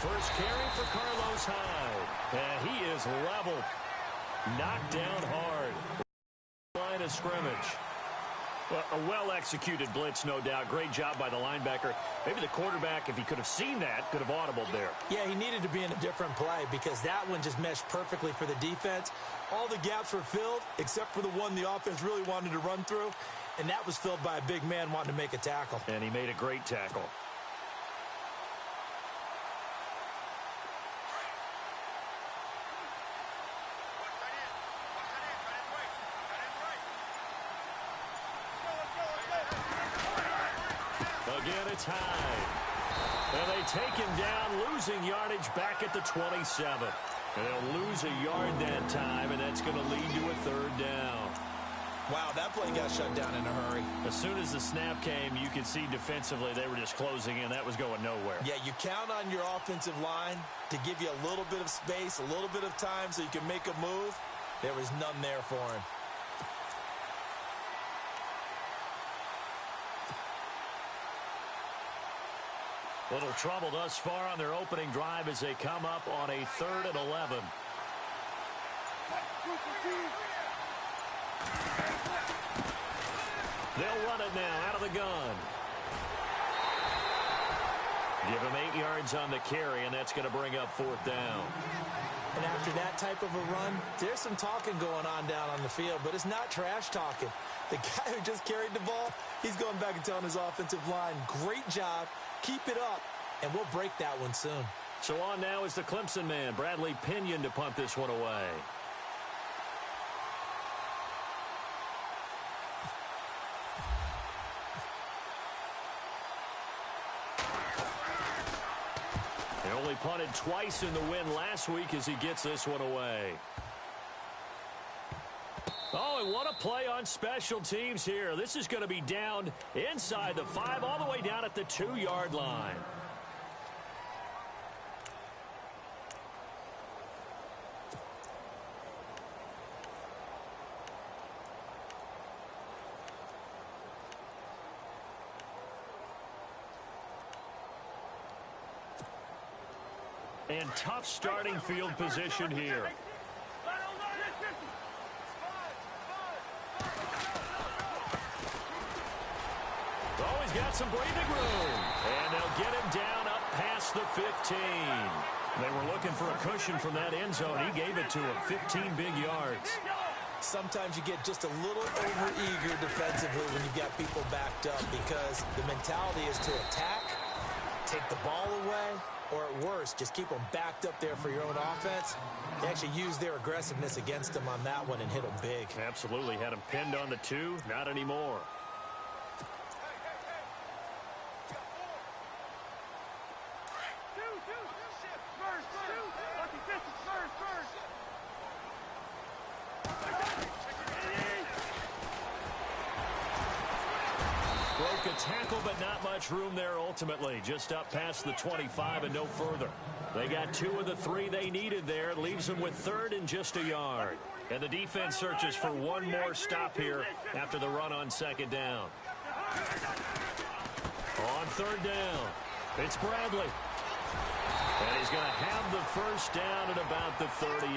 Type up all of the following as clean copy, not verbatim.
First carry for Carlos Hyde. And he is leveled. Knocked down hard. Line of scrimmage. Well, a well-executed blitz, no doubt. Great job by the linebacker. Maybe the quarterback, if he could have seen that, could have audibled there. Yeah, he needed to be in a different play because that one just meshed perfectly for the defense. All the gaps were filled except for the one the offense really wanted to run through, and that was filled by a big man wanting to make a tackle. And he made a great tackle. Again, it's Hyde. And they take him down, losing yardage back at the 27. And they'll lose a yard that time, and that's going to lead to a third down. Wow, that play got shut down in a hurry. As soon as the snap came, you could see defensively they were just closing in. That was going nowhere. Yeah, you count on your offensive line to give you a little bit of space, a little bit of time so you can make a move. There was none there for him. Little trouble thus far on their opening drive as they come up on a 3rd and 11. They'll run it now out of the gun. Give him 8 yards on the carry, and that's going to bring up 4th down. And after that type of a run, there's some talking going on down on the field, but it's not trash talking. The guy who just carried the ball, he's going back and telling his offensive line, great job, keep it up, and we'll break that one soon. So on now is the Clemson man, Bradley Pinion, to punt this one away. He only punted twice in the win last week as he gets this one away. Oh, and what a play on special teams here. This is going to be down inside the 5, all the way down at the 2-yard line. And tough starting field position here. Oh, he's got some breathing room. And they'll get him down up past the 15. They were looking for a cushion from that end zone. He gave it to him. 15 big yards. Sometimes you get just a little over-eager defensively when you've got people backed up because the mentality is to attack, take the ball away, or at worst, just keep them backed up there for your own offense. They actually used their aggressiveness against them on that one and hit them big. Absolutely. Had him pinned on the 2. Not anymore. Broke a tackle, but not much room there ultimately. Just up past the 25 and no further. They got 2 of the 3 they needed there. It leaves them with 3rd and just a yard. And the defense searches for one more stop here after the run on 2nd down. On 3rd down, it's Bradley. And he's going to have the first down at about the 38.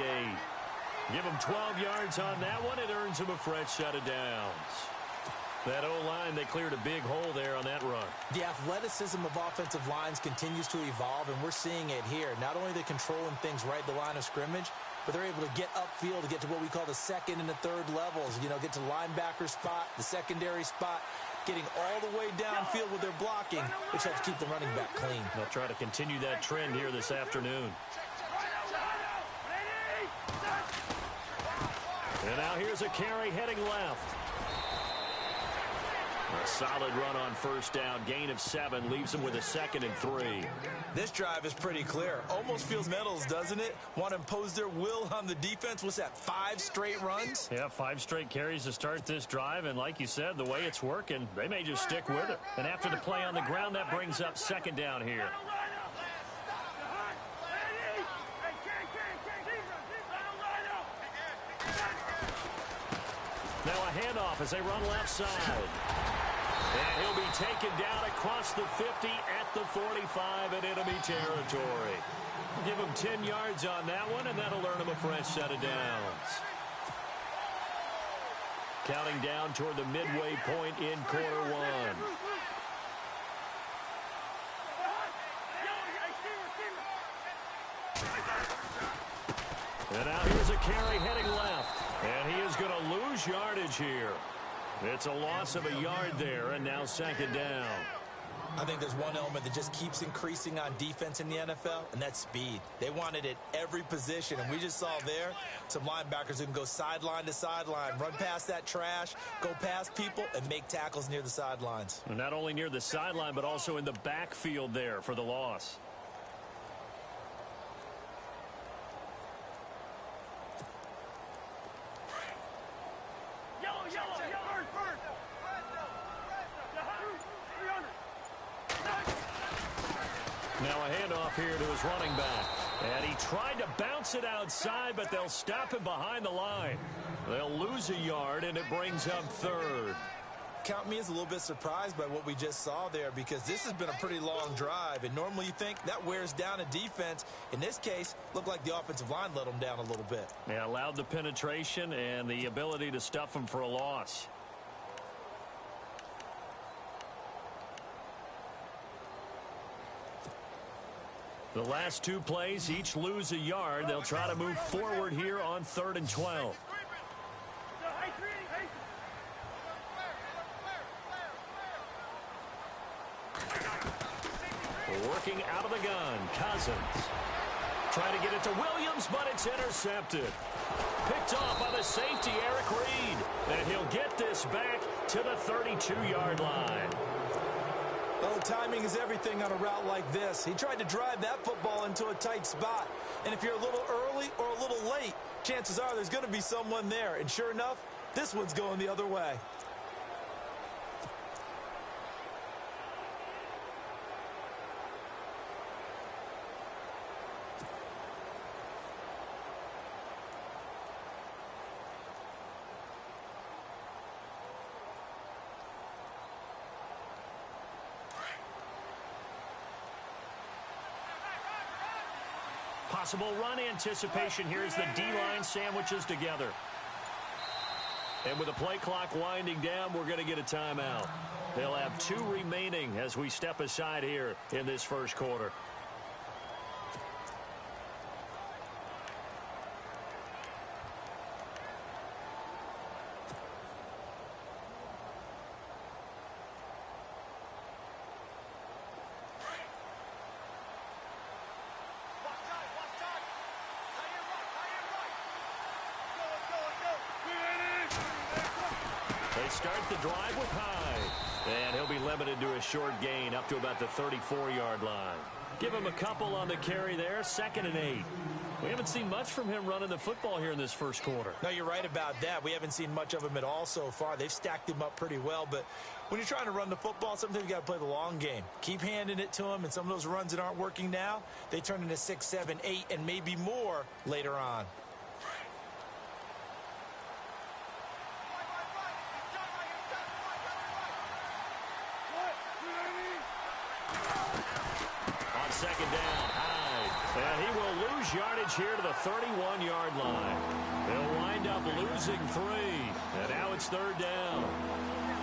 Give him 12 yards on that one. It earns him a fresh set of downs. That O-line, they cleared a big hole there on that run. The athleticism of offensive lines continues to evolve, and we're seeing it here. Not only are they controlling things right at the line of scrimmage, but they're able to get upfield to get to what we call the 2nd and the 3rd levels. You know, get to linebacker spot, the secondary spot, getting all the way downfield with their blocking, which helps keep the running back clean. They'll try to continue that trend here this afternoon. And now here's a carry heading left. A solid run on 1st down. Gain of 7 leaves them with a 2nd and 3. This drive is pretty clear. Almost feels Metals, doesn't it? Want to impose their will on the defense. What's that, 5 straight runs? Yeah, 5 straight carries to start this drive. And like you said, the way it's working, they may just stick with it. And after the play on the ground, that brings up 2nd down here. Now a handoff as they run left side. And he'll be taken down across the 50 at the 45 in enemy territory. Give him 10 yards on that one, and that'll earn him a fresh set of downs. Counting down toward the midway point in quarter one. And now here's a carry heading left. And he is going to lose yardage here. It's a loss of a yard there, and now second down. I think there's one element that just keeps increasing on defense in the NFL, and that's speed. They want it at every position, and we just saw there some linebackers who can go sideline to sideline, run past that trash, go past people, and make tackles near the sidelines. And not only near the sideline, but also in the backfield there for the loss. Now a handoff here to his running back. And he tried to bounce it outside, but they'll stop him behind the line. They'll lose a yard, and it brings up third. Count me as a little bit surprised by what we just saw there, because this has been a pretty long drive, and normally you think that wears down a defense. In this case, looked like the offensive line let them down a little bit. Yeah, allowed the penetration and the ability to stuff them for a loss. The last two plays each lose a yard. They'll try to move forward here on 3rd and 12. Working out of the gun, Cousins. Trying to get it to Williams, but it's intercepted. Picked off by the safety, Eric Reed. And he'll get this back to the 32-yard line. Oh, timing is everything on a route like this. He tried to drive that football into a tight spot. And if you're a little early or a little late, chances are there's going to be someone there. And sure enough, this one's going the other way. Possible run anticipation here as the D-line sandwiches together. And with the play clock winding down, we're going to get a timeout. They'll have 2 remaining as we step aside here in this first quarter. They start the drive with Hyde. And he'll be limited to a short gain up to about the 34-yard line. Give him a couple on the carry there, 2nd and 8. We haven't seen much from him running the football here in this first quarter. No, you're right about that. We haven't seen much of him at all so far. They've stacked him up pretty well. But when you're trying to run the football, sometimes you got to play the long game. Keep handing it to him, and some of those runs that aren't working now, they turn into 6, 7, 8, and maybe more later on. On 2nd down, Hyde. And he will lose yardage here to the 31-yard line. They'll wind up losing 3. And now it's 3rd down.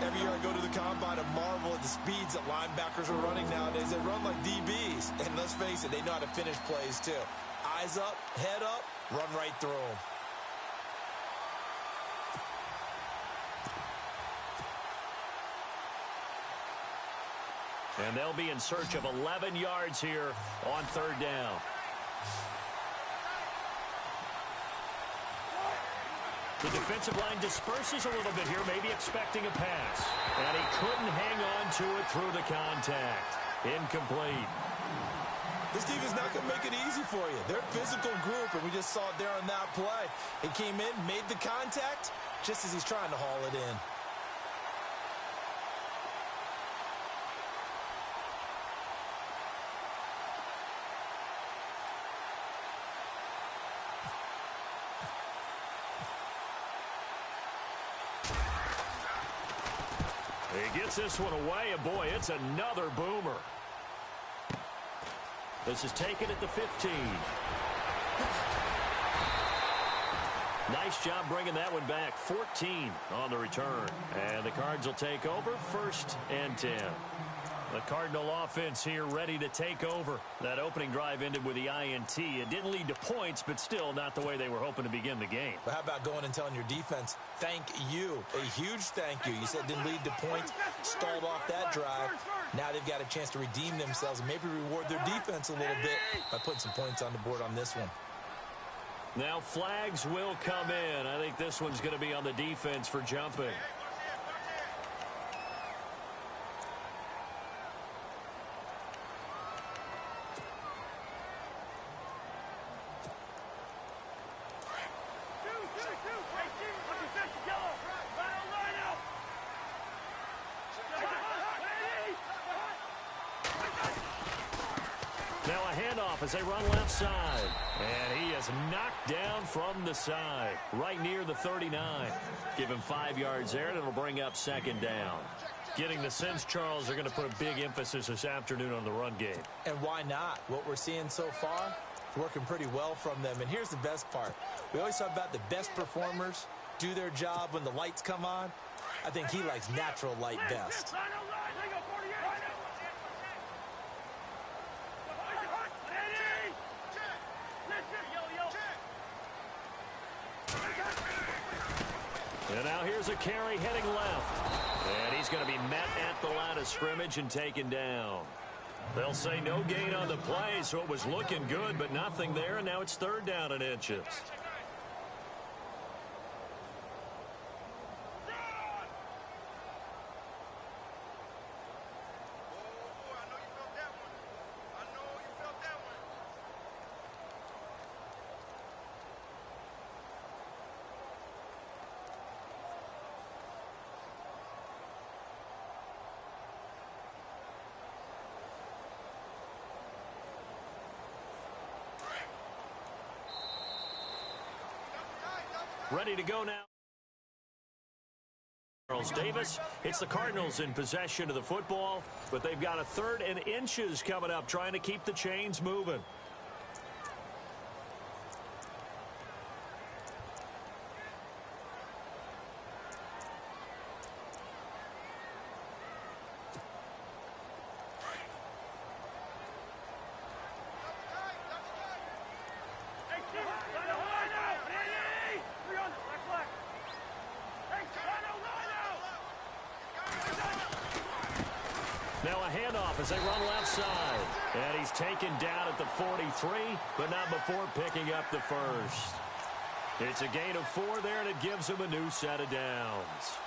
Every year I go to the combine and marvel at the speeds that linebackers are running nowadays. They run like DBs. And let's face it, they know how to finish plays too. Eyes up, head up, run right through them. And they'll be in search of 11 yards here on 3rd down. The defensive line disperses a little bit here, maybe expecting a pass. And he couldn't hang on to it through the contact. Incomplete. This team is not going to make it easy for you. They're a physical group, and we just saw it there on that play. He came in, made the contact, just as he's trying to haul it in. He gets this one away, and boy, it's another boomer. This is taken at the 15. Nice job bringing that one back. 14 on the return. And the Cards will take over 1st and 10. The Cardinal offense here ready to take over. That opening drive ended with the INT. It didn't lead to points, but still not the way they were hoping to begin the game. But how about going and telling your defense, thank you, a huge thank you. You said it didn't lead to points, stalled off that drive. Now they've got a chance to redeem themselves and maybe reward their defense a little bit by putting some points on the board on this one. Now flags will come in. I think this one's going to be on the defense for jumping. Now a handoff as they run left side. And he is knocked down from the side, right near the 39. Give him 5 yards there, and it'll bring up 2nd down. Getting the sense, Charles, they're going to put a big emphasis this afternoon on the run game. And why not? What we're seeing so far, it's working pretty well from them. And here's the best part. We always talk about the best performers do their job when the lights come on. I think he likes natural light best. And now here's a carry heading left. And he's going to be met at the line of scrimmage and taken down. They'll say no gain on the play, so it was looking good, but nothing there, and now it's 3rd down and inches. Ready to go now. Charles Davis. It's the Cardinals in possession of the football, but they've got a 3rd and inches coming up, trying to keep the chains moving. Now a handoff as they run left side. And he's taken down at the 43, but not before picking up the 1st. It's a gain of 4 there, and it gives him a new set of downs.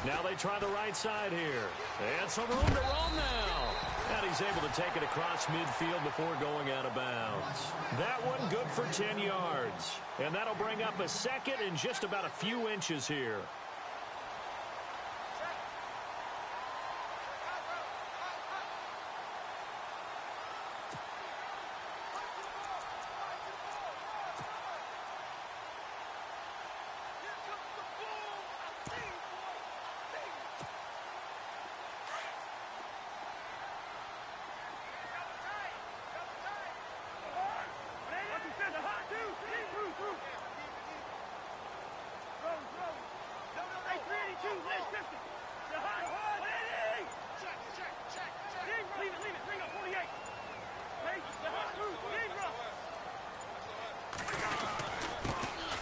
Now they try the right side here. And some room to roam now. And he's able to take it across midfield before going out of bounds. That one good for 10 yards. And that'll bring up a 2nd and just about a few inches here.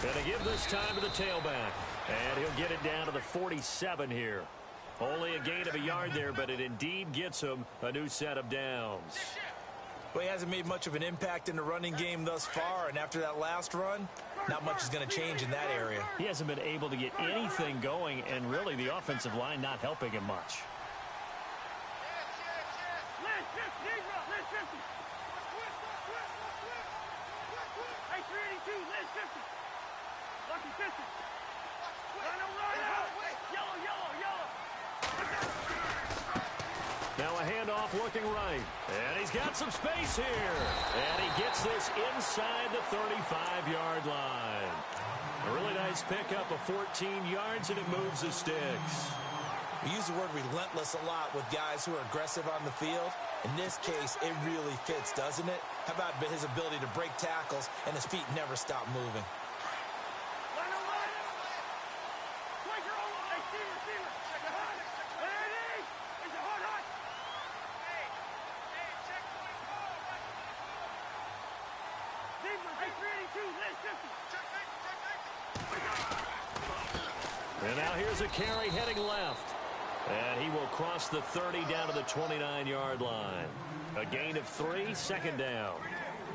And they give this time to the tailback. And he'll get it down to the 47 here. Only a gain of a yard there, but it indeed gets him a new set of downs. Well, he hasn't made much of an impact in the running game thus far, and after that last run, not much is going to change in that area. He hasn't been able to get anything going, and really the offensive line not helping him much. Now a handoff looking right. And he's got some space here. And he gets this inside the 35-yard line. A really nice pickup of 14 yards, and it moves the sticks. We use the word relentless a lot with guys who are aggressive on the field. In this case, it really fits, doesn't it? How about his ability to break tackles and his feet never stop moving? And now here's a carry heading left. And he will cross the 30 down to the 29-yard line. A gain of 3, second down.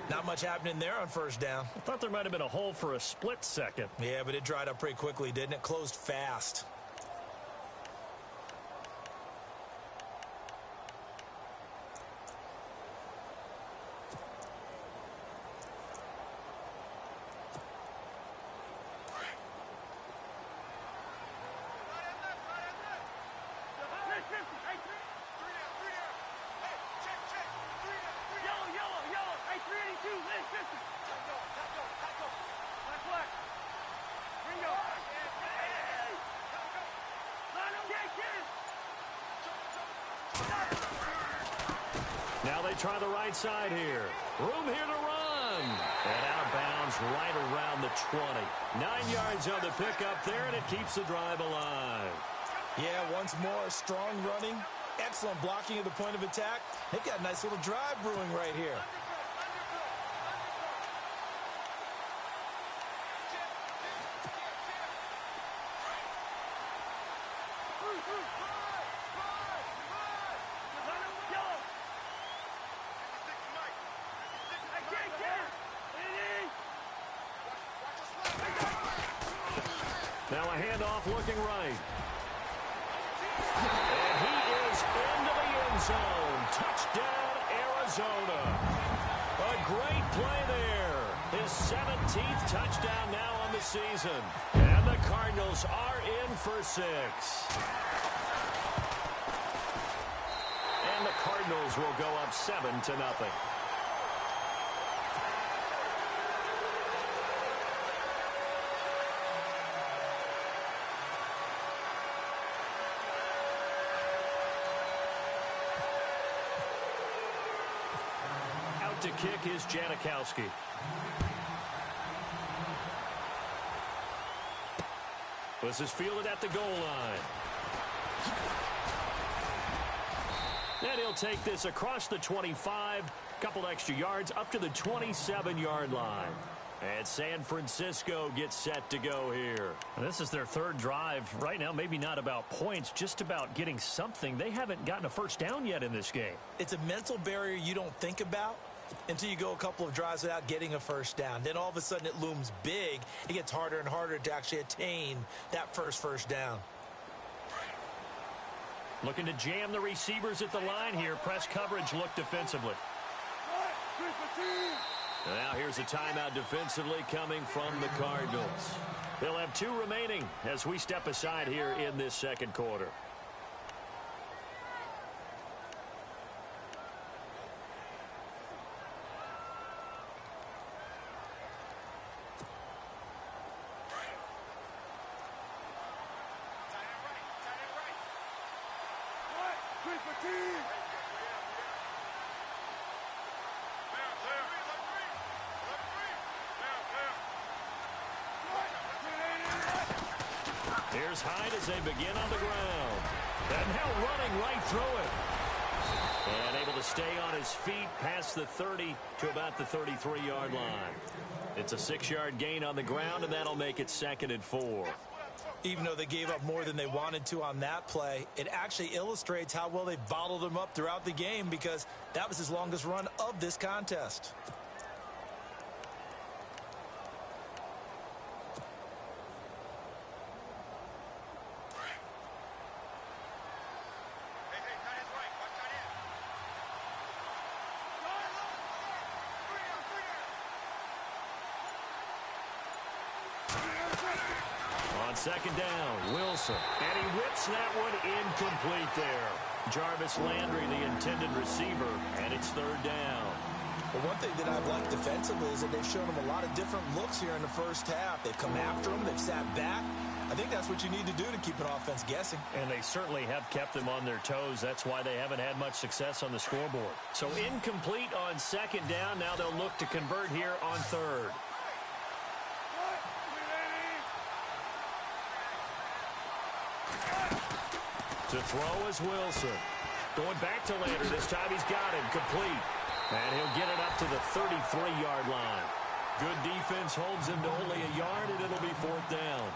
Not much happening there on first down. I thought there might have been a hole for a split second. Yeah, but it dried up pretty quickly, didn't it? Closed fast. Now they try the right side here. Room here to run. And out of bounds right around the 20. 9 yards on the pickup there, and it keeps the drive alive. Yeah, once more, strong running, excellent blocking at the point of attack. They've got a nice little drive brewing right here. Now a handoff looking right. And he is into the end zone. Touchdown, Arizona. A great play there. His 17th touchdown now on the season. And the Cardinals are in for 6. And the Cardinals will go up 7-0. To kick is Janikowski. This is fielded at the goal line. And he'll take this across the 25, couple extra yards up to the 27-yard line. And San Francisco gets set to go here. This is their third drive. Right now, maybe not about points, just about getting something. They haven't gotten a first down yet in this game. It's a mental barrier you don't think about until you go a couple of drives without getting a first down. Then all of a sudden it looms big. It gets harder and harder to actually attain that first down. Looking to jam the receivers at the line here. Press coverage look defensively. Now here's a timeout defensively coming from the Cardinals. They'll have 2 remaining as we step aside here in this second quarter. Here's Hyde as they begin on the ground. And now running right through it. And able to stay on his feet past the 30 to about the 33-yard line. It's a 6-yard gain on the ground, and that'll make it 2nd and 4. Even though they gave up more than they wanted to on that play, it actually illustrates how well they bottled him up throughout the game, because that was his longest run of this contest. second down. Wilson. And he whips that one incomplete there. Jarvis Landry, the intended receiver, and it's third down. Well, one thing that I've liked defensively is that they've shown them a lot of different looks here in the first half. They've come after them. They've sat back. I think that's what you need to do to keep an offense guessing. And they certainly have kept them on their toes. That's why they haven't had much success on the scoreboard. So incomplete on second down. Now they'll look to convert here on third. To throw is Wilson. Going back to Landry. This time he's got him complete. And he'll get it up to the 33-yard line. Good defense holds him to only a yard, and it'll be fourth down.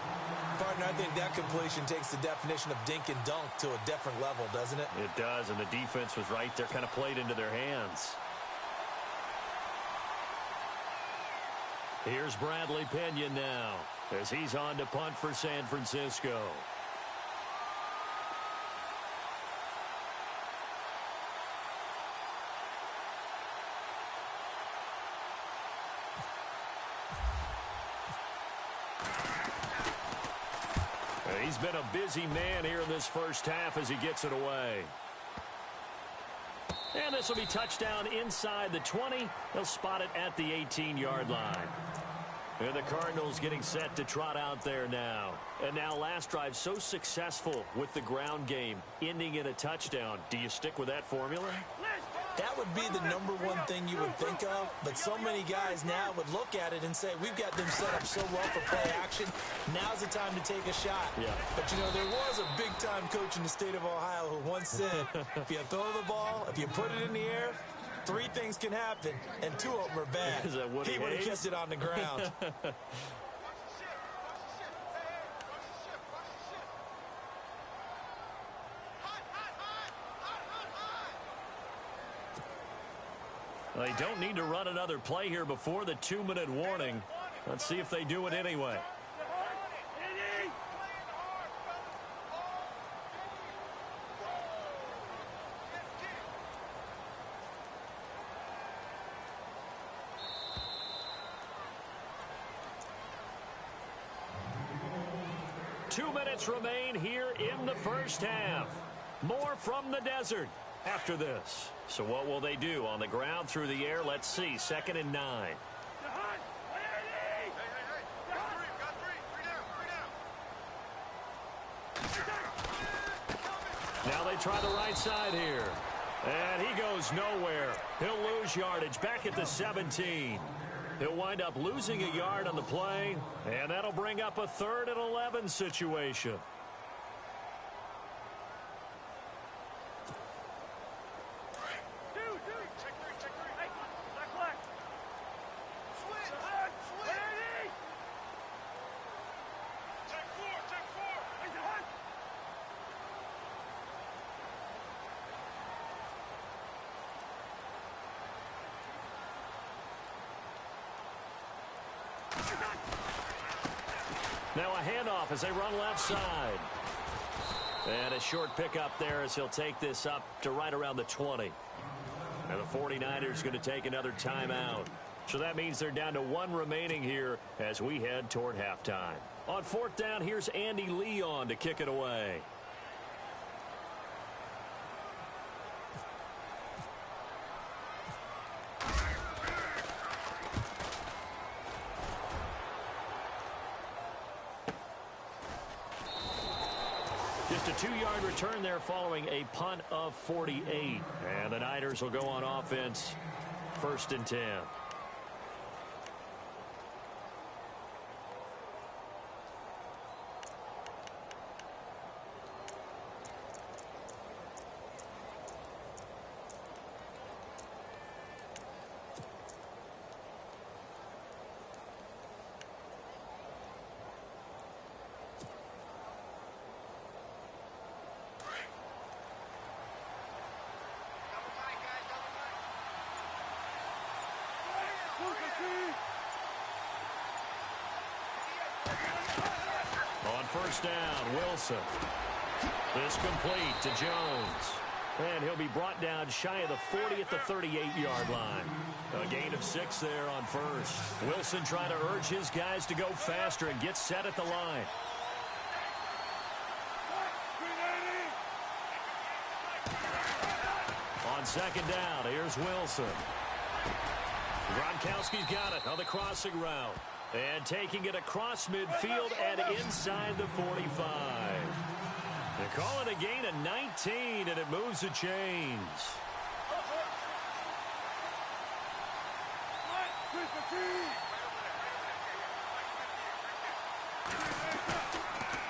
Partner, I think that completion takes the definition of dink and dunk to a different level, doesn't it? It does, and the defense was right there, kind of played into their hands. Here's Bradley Pinion now as he's on to punt for San Francisco. He's been a busy man here in this first half as he gets it away. And this will be touchdown inside the 20. They'll spot it at the 18-yard line. And the Cardinals getting set to trot out there now. And now last drive so successful with the ground game, ending in a touchdown. Do you stick with that formula? That would be the number one thing you would think of, but so many guys now would look at it and say, we've got them set up so well for play action. Now's the time to take a shot. Yeah. But, you know, there was a big-time coach in the state of Ohio who once said, if you throw the ball, if you put it in the air, 3 things can happen, and 2 of them are bad. Is that Woody He would have Hayes? kept it on the ground. They don't need to run another play here before the 2-minute warning. Let's see if they do it anyway. Two minutes remain here in the first half. More from the desert after this. So what will they do? On the ground, through the air? Let's see. 2nd and 9. Now they try the right side here. And he goes nowhere. He'll lose yardage back at the 17. He'll wind up losing a yard on the play, and that'll bring up a 3rd and 11 situation. Now a handoff as they run left side. And a short pickup there as he'll take this up to right around the 20. And the 49ers going to take another timeout. So that means they're down to 1 remaining here as we head toward halftime. On 4th down, here's Andy Leon to kick it away. Just a 2-yard return there following a punt of 48. And the Niners will go on offense. 1st and 10. On 1st down, Wilson. This complete to Jones. And he'll be brought down shy of the 40 at the 38-yard line. A gain of 6 there on 1st. Wilson trying to urge his guys to go faster and get set at the line. On second down, here's Wilson. Gronkowski's got it on the crossing route. And taking it across midfield and inside the 45. They call it a gain of 19, and it moves the chains.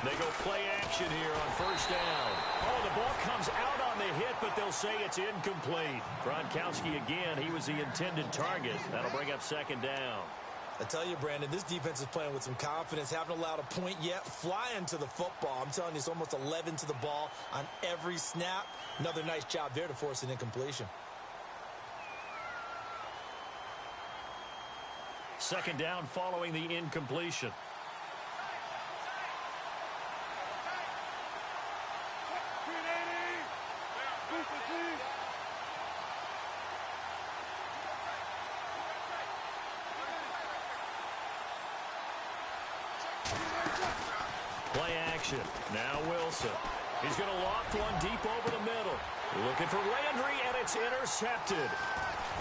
They go play action here on first down. Oh, the ball comes out on the hit, but they'll say it's incomplete. Gronkowski again, he was the intended target. That'll bring up second down. I tell you, Brandon, this defense is playing with some confidence. Haven't allowed a point yet. Flying to the football. I'm telling you, it's almost 11 to the ball on every snap. Another nice job there to force an incompletion. Second down following the incompletion. Play action. Now Wilson. He's going to loft one deep over the middle. Looking for Landry, and it's intercepted.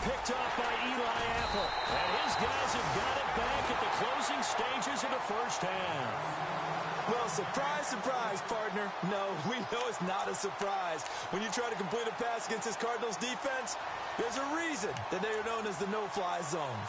Picked off by Eli Apple. And his guys have got it back at the closing stages of the first half. Well, surprise, surprise, partner. No, we know it's not a surprise. When you try to complete a pass against this Cardinals defense, there's a reason that they are known as the no-fly zone.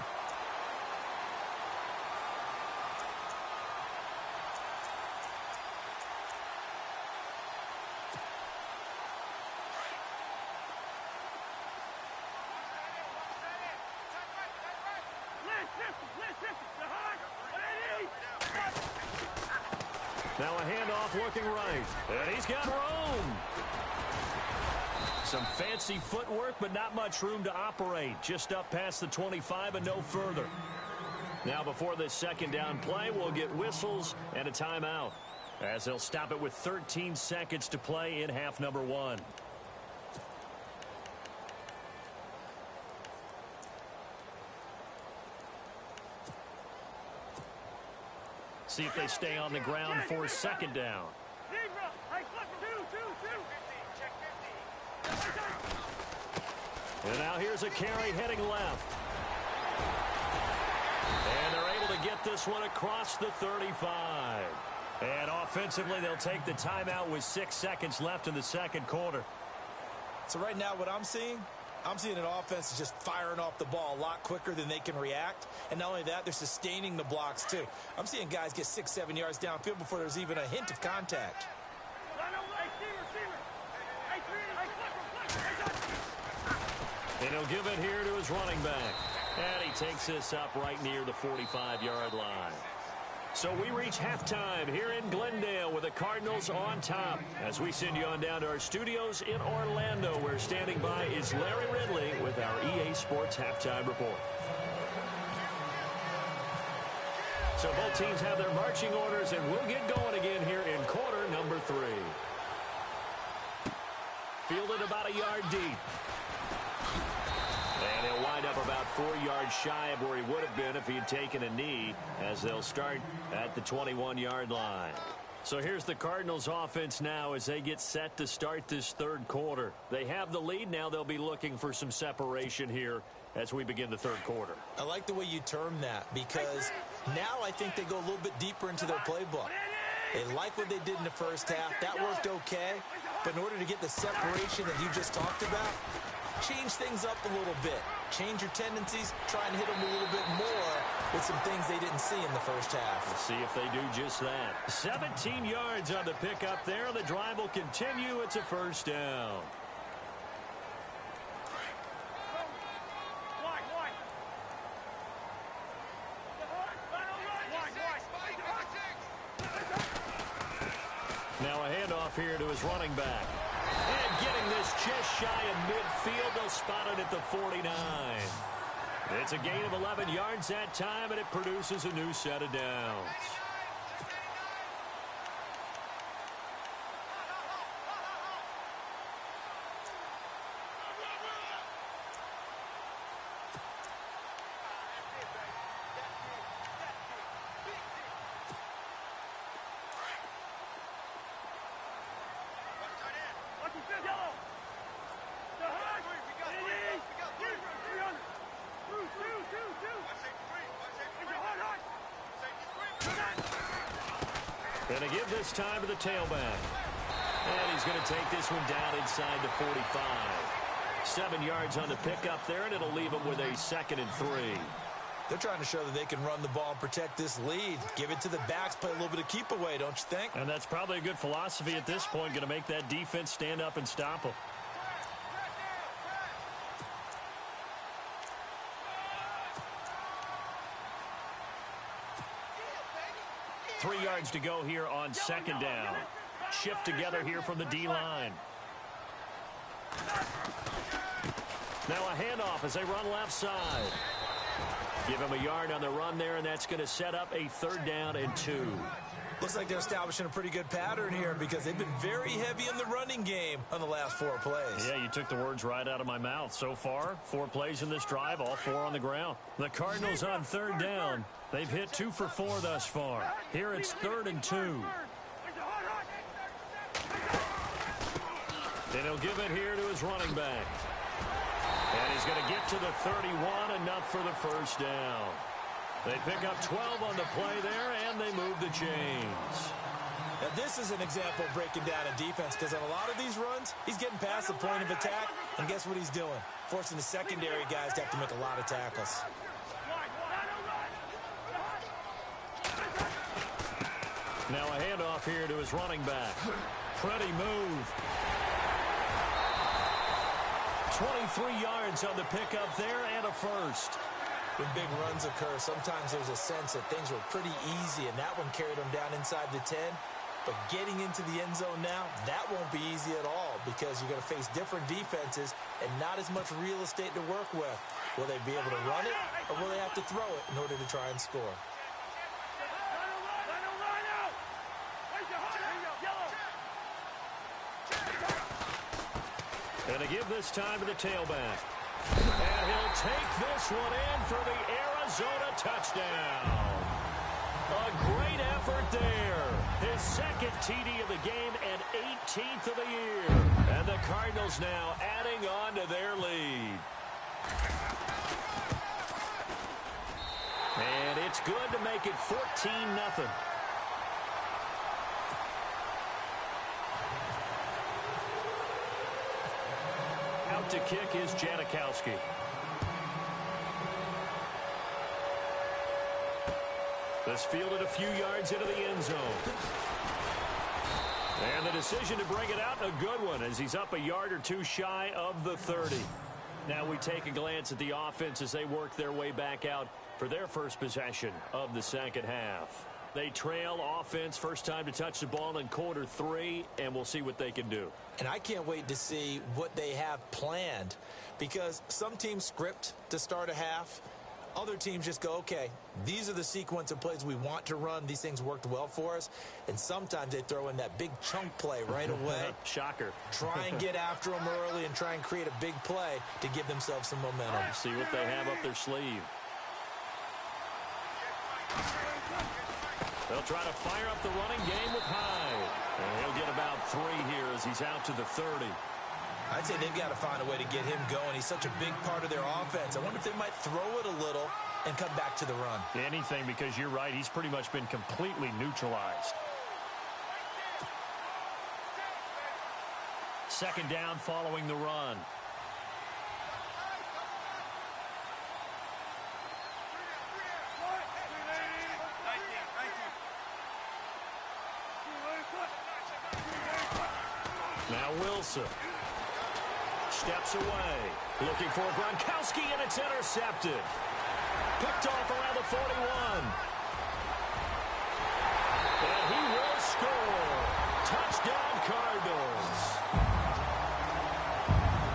Now a handoff looking right. And he's got room. Some fancy footwork, but not much room to operate. Just up past the 25 and no further. Now before this second down play, we'll get whistles and a timeout, as they'll stop it with 13 seconds to play in half number one. See if they stay on the ground for second down. And now here's a carry heading left. And they're able to get this one across the 35. And offensively, they'll take the timeout with 6 seconds left in the second quarter. So right now what I'm seeing an offense is just firing off the ball a lot quicker than they can react. And not only that, they're sustaining the blocks too. I'm seeing guys get 6-7 yards downfield before there's even a hint of contact. And he'll give it here to his running back. And he takes this up right near the 45-yard line. So we reach halftime here in Glendale with the Cardinals on top. As we send you on down to our studios in Orlando, where standing by is Larry Ridley with our EA Sports Halftime Report. So both teams have their marching orders, and we'll get going again here in quarter number 3. Fielded about a yard deep. And he'll wind up about 4 yards shy of where he would have been if he had taken a knee, as they'll start at the 21-yard line. So here's the Cardinals offense now as they get set to start this third quarter. They have the lead. Now they'll be looking for some separation here as we begin the third quarter. I like the way you term that, because now I think they go a little bit deeper into their playbook. They like what they did in the first half. That worked okay. But in order to get the separation that you just talked about, change things up a little bit. Change your tendencies. Try and hit them a little bit more with some things they didn't see in the first half. Let's see if they do just that. 17 yards on the pickup there. The drive will continue. It's a first down. Now a handoff here to his running back. And getting this just shy of midfield, they'll spot it at the 49. It's a gain of 11 yards that time, and it produces a new set of downs. And to give this time to the tailback. And he's going to take this one down inside the 45. 7 yards on the pickup there, and it'll leave him with a 2nd and 3. They're trying to show that they can run the ball and protect this lead. Give it to the backs, play a little bit of keep away, don't you think? And that's probably a good philosophy at this point, going to make that defense stand up and stop them. 3 yards to go here on 2nd down. Shift together here from the D-line. Now a handoff as they run left side. Give him a yard on the run there, and that's going to set up a 3rd down and 2. Looks like they're establishing a pretty good pattern here because they've been very heavy in the running game on the last 4 plays. Yeah, you took the words right out of my mouth. So far, 4 plays in this drive, all 4 on the ground. The Cardinals on 3rd down. They've hit 2 for 4 thus far. Here it's 3rd and 2. And he'll give it here to his running back. And he's going to get to the 31, enough for the 1st down. They pick up 12 on the play there, and they move the chains. Now, this is an example of breaking down a defense because on a lot of these runs, he's getting past the point of attack, and guess what he's doing? Forcing the secondary guys to have to make a lot of tackles. Now a handoff here to his running back. Pretty move. 23 yards on the pickup there, and a 1st. When big runs occur, sometimes there's a sense that things were pretty easy, and that one carried them down inside the 10. But getting into the end zone now, that won't be easy at all because you're going to face different defenses and not as much real estate to work with. Will they be able to run it, or will they have to throw it in order to try and score? And to give this time to the tailback. And he'll take this one in for the Arizona touchdown. A great effort there. His 2nd TD of the game and 18th of the year. And the Cardinals now adding on to their lead. And it's good to make it 14-0. To kick is Janikowski. This fielded a few yards into the end zone. And the decision to bring it out, a good one, as he's up a yard or 2 shy of the 30. Now we take a glance at the offense as they work their way back out for their first possession of the 2nd half. They trail offense, first time to touch the ball in quarter 3, and we'll see what they can do. And I can't wait to see what they have planned because some teams script to start a half. Other teams just go, okay, these are the sequence of plays we want to run. These things worked well for us. And sometimes they throw in that big chunk play right away. Shocker. Try and get after them early and try and create a big play to give themselves some momentum. See what they have up their sleeve. They'll try to fire up the running game with Hyde. And he'll get about 3 here as he's out to the 30. I'd say they've got to find a way to get him going. He's such a big part of their offense. I wonder if they might throw it a little and come back to the run. Anything, because you're right. He's pretty much been completely neutralized. 2nd down following the run. Now Wilson steps away, looking for Gronkowski, and it's intercepted. Picked off around the 41. And he will score. Touchdown, Cardinals.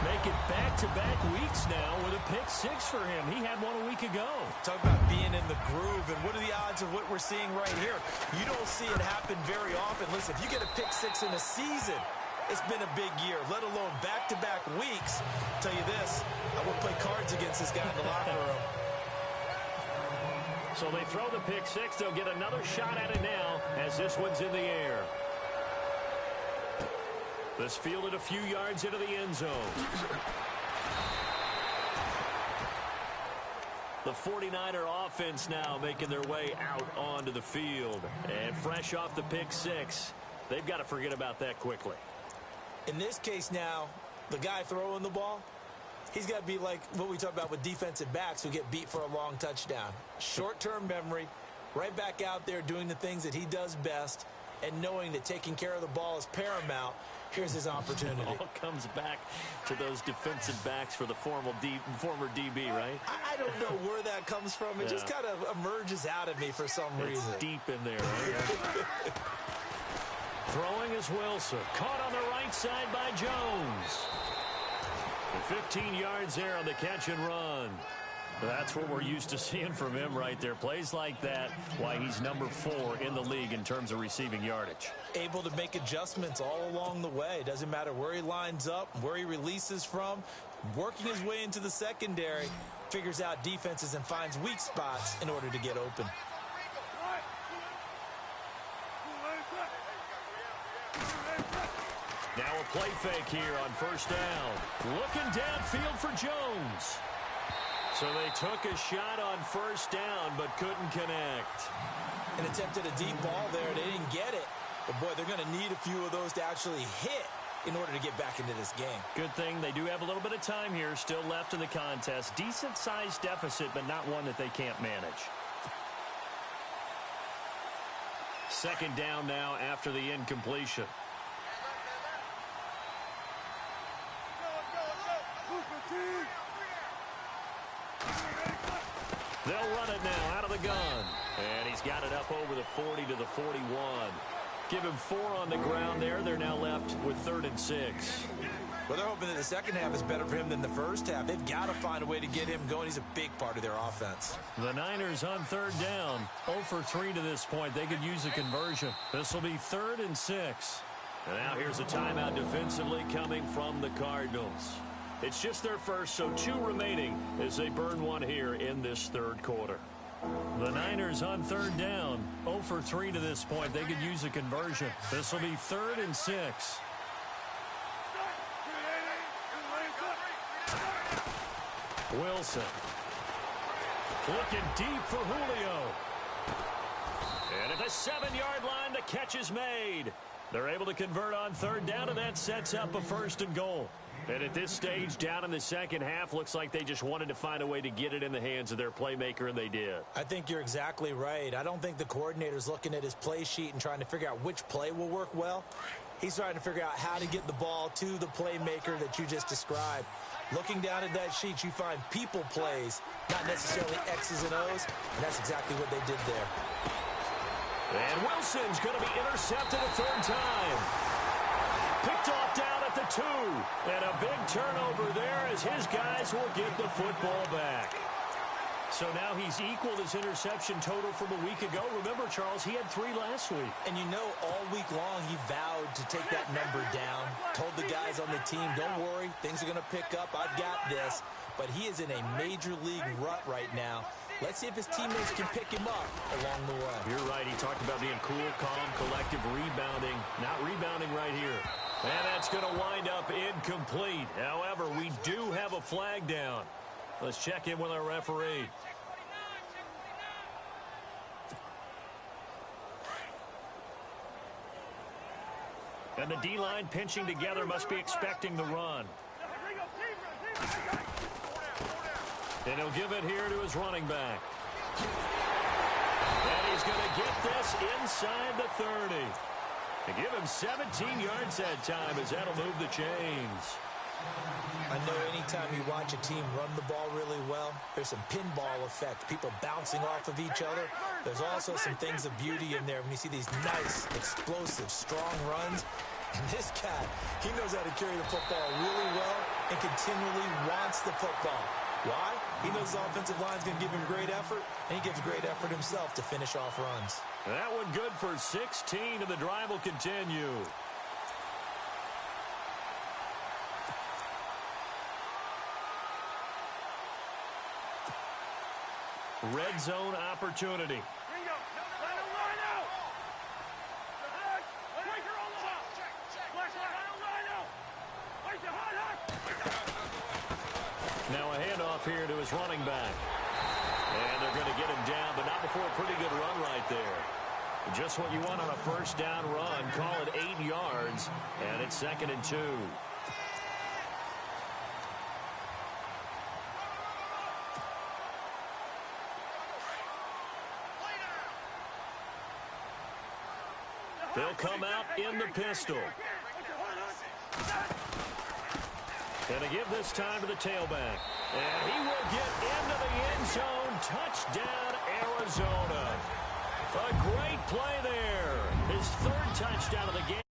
Make it back-to-back weeks now with a pick 6 for him. He had one a week ago. Talk about being in the groove, and what are the odds of what we're seeing right here? You don't see it happen very often. Listen, if you get a pick 6 in a season, it's been a big year, let alone back-to-back weeks. I'll tell you this, I wouldn't play cards against this guy in the locker room. So they throw the pick 6. They'll get another shot at it now as this one's in the air. This fielded a few yards into the end zone. The 49er offense now making their way out onto the field. And fresh off the pick six, they've got to forget about that quickly. In this case now, the guy throwing the ball, he's got to be like what we talk about with defensive backs who get beat for a long touchdown. Short-term memory, right back out there doing the things that he does best, and knowing that taking care of the ball is paramount. Here's his opportunity. It all comes back to those defensive backs for the former DB, right? I don't know where that comes from. It just kind of emerges out of me for some reason. It's deep in there, right? Throwing is Wilson. Caught on the right side by Jones. And 15 yards there on the catch and run. That's what we're used to seeing from him right there. Plays like that, why he's number 4 in the league in terms of receiving yardage. Able to make adjustments all along the way. Doesn't matter where he lines up, where he releases from. Working his way into the secondary, figures out defenses and finds weak spots in order to get open. Now a play fake here on first down. Looking downfield for Jones. So they took a shot on first down, but couldn't connect. And attempted a deep ball there. They didn't get it. But, boy, they're going to need a few of those to actually hit in order to get back into this game. Good thing they do have a little bit of time here still left in the contest. Decent-sized deficit, but not one that they can't manage. Second down now after the incompletion. They'll run it now out of the gun. And he's got it up over the 40 to the 41. Give him 4 on the ground there. They're now left with 3rd and 6. Well, they're hoping that the second half is better for him than the first half. They've got to find a way to get him going. He's a big part of their offense. The Niners on 3rd down. 0 for 3 to this point. They could use a conversion. This will be 3rd and 6. And now here's a timeout defensively coming from the Cardinals. It's just their first, so 2 remaining as they burn one here in this 3rd quarter. The Niners on 3rd down. 0 for 3 to this point. They could use a conversion. This will be 3rd and 6. Wilson. Looking deep for Julio. And at the 7-yard line, the catch is made. They're able to convert on 3rd down, and that sets up a 1st and goal. And at this stage, down in the second half, looks like they just wanted to find a way to get it in the hands of their playmaker, and they did. I think you're exactly right. I don't think the coordinator's looking at his play sheet and trying to figure out which play will work well. He's trying to figure out how to get the ball to the playmaker that you just described. Looking down at that sheet, you find people plays, not necessarily X's and O's, and that's exactly what they did there. And Wilson's going to be intercepted a 3rd time. Picked off down at the 2. And a big turnover there as his guys will get the football back. So now he's equaled his interception total from a week ago. Remember, Charles, he had 3 last week. And you know, all week long he vowed to take that number down. Told the guys on the team, don't worry, things are going to pick up. I've got this. But he is in a major league rut right now. Let's see if his teammates can pick him up along the way. You're right. He talked about being cool, calm, collective, rebounding. Not rebounding right here. And that's going to wind up incomplete. However, we do have a flag down. Let's check in with our referee. And the D-line pinching together must be expecting the run. And he'll give it here to his running back. And he's going to get this inside the 30. And give him 17 yards that time as that'll move the chains. I know anytime you watch a team run the ball really well, there's some pinball effect, people bouncing off of each other. There's also some things of beauty in there when you see these nice, explosive, strong runs. And this guy, he knows how to carry the football really well and continually wants the football. Why? He knows his offensive line's going to give him great effort, and he gives great effort himself to finish off runs. That one good for 16, and the drive will continue. Red zone opportunity. Now a handoff here to his running back. And they're going to get him down, but not before a pretty good run right there. Just what you want on a first down run. Call it 8 yards, and it's 2nd and 2. They'll come out in the pistol. And they give this time to the tailback. And he will get into the end zone. Touchdown, Arizona. A great play there. His 3rd touchdown of the game.